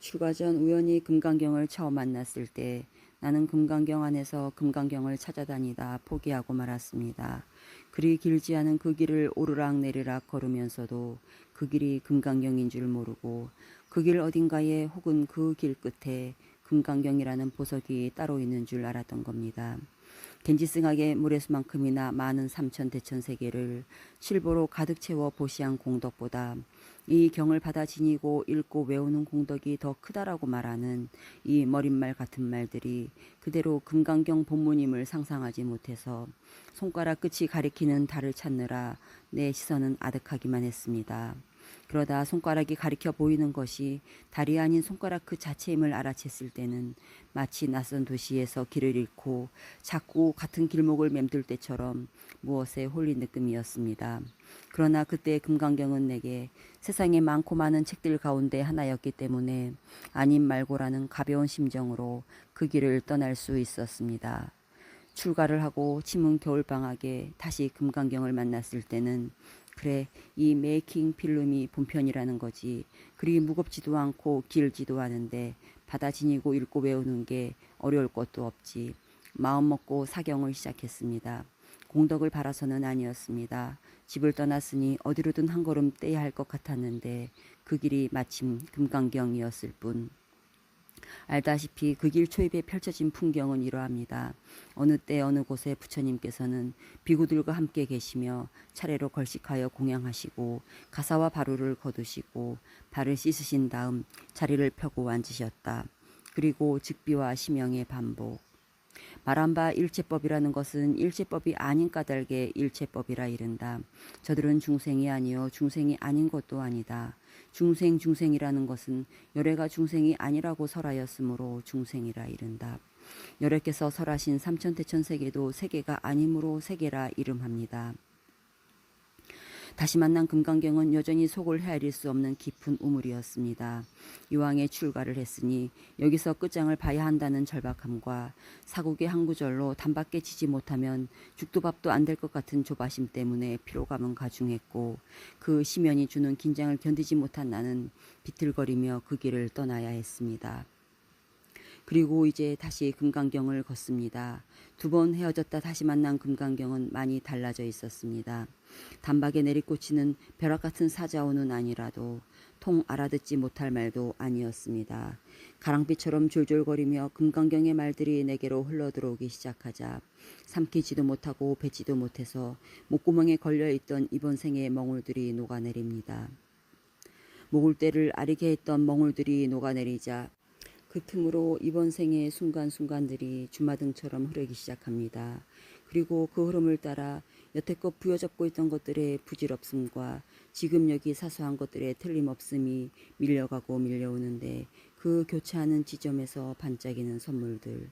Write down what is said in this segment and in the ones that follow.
출가 전 우연히 금강경을 처음 만났을 때 나는 금강경 안에서 금강경을 찾아다니다 포기하고 말았습니다. 그리 길지 않은 그 길을 오르락내리락 걸으면서도 그 길이 금강경인 줄 모르고 그 길 어딘가에 혹은 그 길 끝에 금강경이라는 보석이 따로 있는 줄 알았던 겁니다. 겐지스강의 모래수만큼이나 많은 삼천 대천 세계를 실보로 가득 채워 보시한 공덕보다 이 경을 받아 지니고 읽고 외우는 공덕이 더 크다라고 말하는 이 머릿말 같은 말들이 그대로 금강경 본문임을 상상하지 못해서 손가락 끝이 가리키는 달을 찾느라 내 시선은 아득하기만 했습니다. 그러다 손가락이 가리켜 보이는 것이 달이 아닌 손가락 그 자체임을 알아챘을 때는 마치 낯선 도시에서 길을 잃고 자꾸 같은 길목을 맴돌 때처럼 무엇에 홀린 느낌이었습니다. 그러나 그때 금강경은 내게 세상에 많고 많은 책들 가운데 하나였기 때문에 아님 말고라는 가벼운 심정으로 그 길을 떠날 수 있었습니다. 출가를 하고 침은 겨울방학에 다시 금강경을 만났을 때는 그래, 이 메이킹 필름이 본편이라는 거지. 그리 무겁지도 않고 길지도 않은데 받아 지니고 읽고 외우는 게 어려울 것도 없지. 마음 먹고 사경을 시작했습니다. 공덕을 바라서는 아니었습니다. 집을 떠났으니 어디로든 한 걸음 떼야 할 것 같았는데 그 길이 마침 금강경이었을 뿐. 알다시피 그 길 초입에 펼쳐진 풍경은 이러합니다. 어느 때 어느 곳에 부처님께서는 비구들과 함께 계시며 차례로 걸식하여 공양하시고 가사와 바루를 거두시고 발을 씻으신 다음 자리를 펴고 앉으셨다. 그리고 즉비와 심영의 반복. 말한 바 일체법이라는 것은 일체법이 아닌 까닭에 일체법이라 이른다. 저들은 중생이 아니요 중생이 아닌 것도 아니다. 중생이라는 것은 열애가 중생이 아니라고 설하였으므로 중생이라 이른다. 열애께서 설하신 삼천대천세계도 세계가 아니므로 세계라 이름합니다. 다시 만난 금강경은 여전히 속을 헤아릴 수 없는 깊은 우물이었습니다. 이왕에 출가를 했으니 여기서 끝장을 봐야 한다는 절박함과 사국의 한 구절로 단밖에 치지 못하면 죽도 밥도 안 될 것 같은 조바심 때문에 피로감은 가중했고 그 심연이 주는 긴장을 견디지 못한 나는 비틀거리며 그 길을 떠나야 했습니다. 그리고 이제 다시 금강경을 걷습니다. 2번 헤어졌다 다시 만난 금강경은 많이 달라져 있었습니다. 단박에 내리꽂히는 벼락 같은 사자오는 아니라도 통 알아듣지 못할 말도 아니었습니다. 가랑비처럼 졸졸거리며 금강경의 말들이 내게로 흘러들어오기 시작하자 삼키지도 못하고 뱉지도 못해서 목구멍에 걸려있던 이번 생의 멍울들이 녹아내립니다. 목울대를 아리게 했던 멍울들이 녹아내리자 그 틈으로 이번 생의 순간순간들이 주마등처럼 흐르기 시작합니다. 그리고 그 흐름을 따라 여태껏 부여잡고 있던 것들의 부질없음과 지금 여기 사소한 것들의 틀림없음이 밀려가고 밀려오는데 그 교차하는 지점에서 반짝이는 선물들.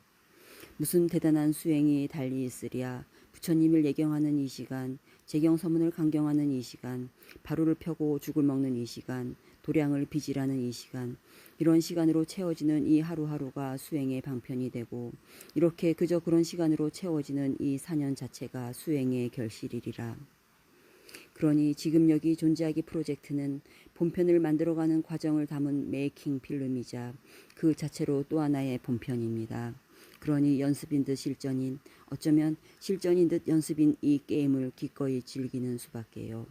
무슨 대단한 수행이 달리 있으랴. 부처님을 예경하는 이 시간, 제경서문을 강경하는 이 시간, 바루를 펴고 죽을 먹는 이 시간, 도량을 빚으라는 이 시간, 이런 시간으로 채워지는 이 하루하루가 수행의 방편이 되고 이렇게 그저 그런 시간으로 채워지는 이 4년 자체가 수행의 결실이리라. 그러니 지금 여기 존재하기 프로젝트는 본편을 만들어가는 과정을 담은 메이킹 필름이자 그 자체로 또 하나의 본편입니다. 그러니 연습인 듯 실전인, 어쩌면 실전인 듯 연습인 이 게임을 기꺼이 즐기는 수밖에요.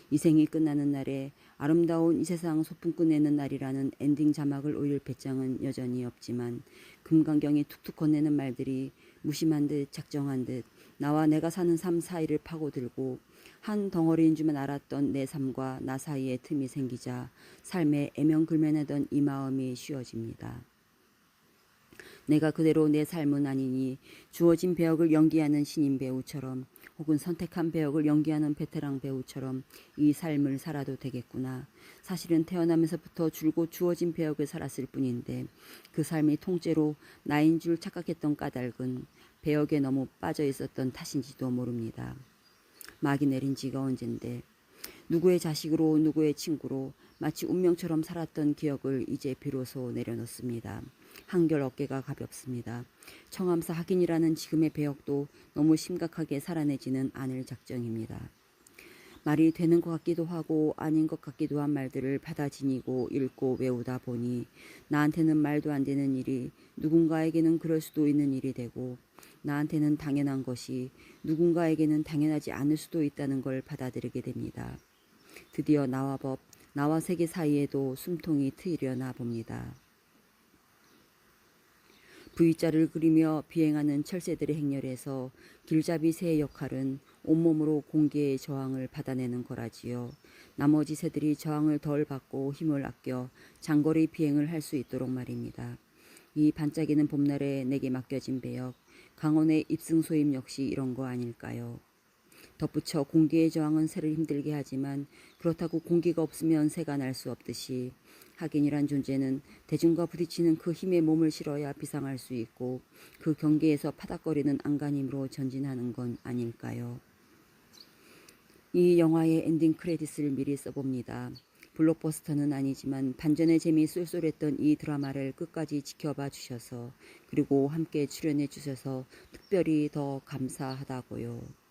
이 생이 끝나는 날에 아름다운 이 세상 소풍 끝내는 날이라는 엔딩 자막을 올릴 배짱은 여전히 없지만 금강경이 툭툭 건네는 말들이 무심한 듯 작정한 듯 나와 내가 사는 삶 사이를 파고들고 한 덩어리인 줄만 알았던 내 삶과 나 사이에 틈이 생기자 삶에 애명글매내던 이 마음이 쉬어집니다. 내가 그대로 내 삶은 아니니 주어진 배역을 연기하는 신인 배우처럼 혹은 선택한 배역을 연기하는 베테랑 배우처럼 이 삶을 살아도 되겠구나. 사실은 태어나면서부터 줄곧 주어진 배역을 살았을 뿐인데 그 삶이 통째로 나인 줄 착각했던 까닭은 배역에 너무 빠져 있었던 탓인지도 모릅니다. 막이 내린 지가 언젠데 누구의 자식으로 누구의 친구로 마치 운명처럼 살았던 기억을 이제 비로소 내려놓습니다. 한결 어깨가 가볍습니다. 청암사 학인이라는 지금의 배역도 너무 심각하게 살아내지는 않을 작정입니다. 말이 되는 것 같기도 하고 아닌 것 같기도 한 말들을 받아 지니고 읽고 외우다 보니 나한테는 말도 안 되는 일이 누군가에게는 그럴 수도 있는 일이 되고 나한테는 당연한 것이 누군가에게는 당연하지 않을 수도 있다는 걸 받아들이게 됩니다. 드디어 나와 법, 나와 세계 사이에도 숨통이 트이려나 봅니다. V자를 그리며 비행하는 철새들의 행렬에서 길잡이 새의 역할은 온몸으로 공기의 저항을 받아내는 거라지요. 나머지 새들이 저항을 덜 받고 힘을 아껴 장거리 비행을 할 수 있도록 말입니다. 이 반짝이는 봄날에 내게 맡겨진 배역, 강원의 입승소임 역시 이런 거 아닐까요? 덧붙여 공기의 저항은 새를 힘들게 하지만 그렇다고 공기가 없으면 새가 날 수 없듯이 학인이란 존재는 대중과 부딪히는 그 힘에 몸을 실어야 비상할 수 있고 그 경계에서 파닥거리는 안간힘으로 전진하는 건 아닐까요? 이 영화의 엔딩 크레딧을 미리 써봅니다. 블록버스터는 아니지만 반전의 재미 쏠쏠했던 이 드라마를 끝까지 지켜봐 주셔서 그리고 함께 출연해 주셔서 특별히 더 감사하다고요.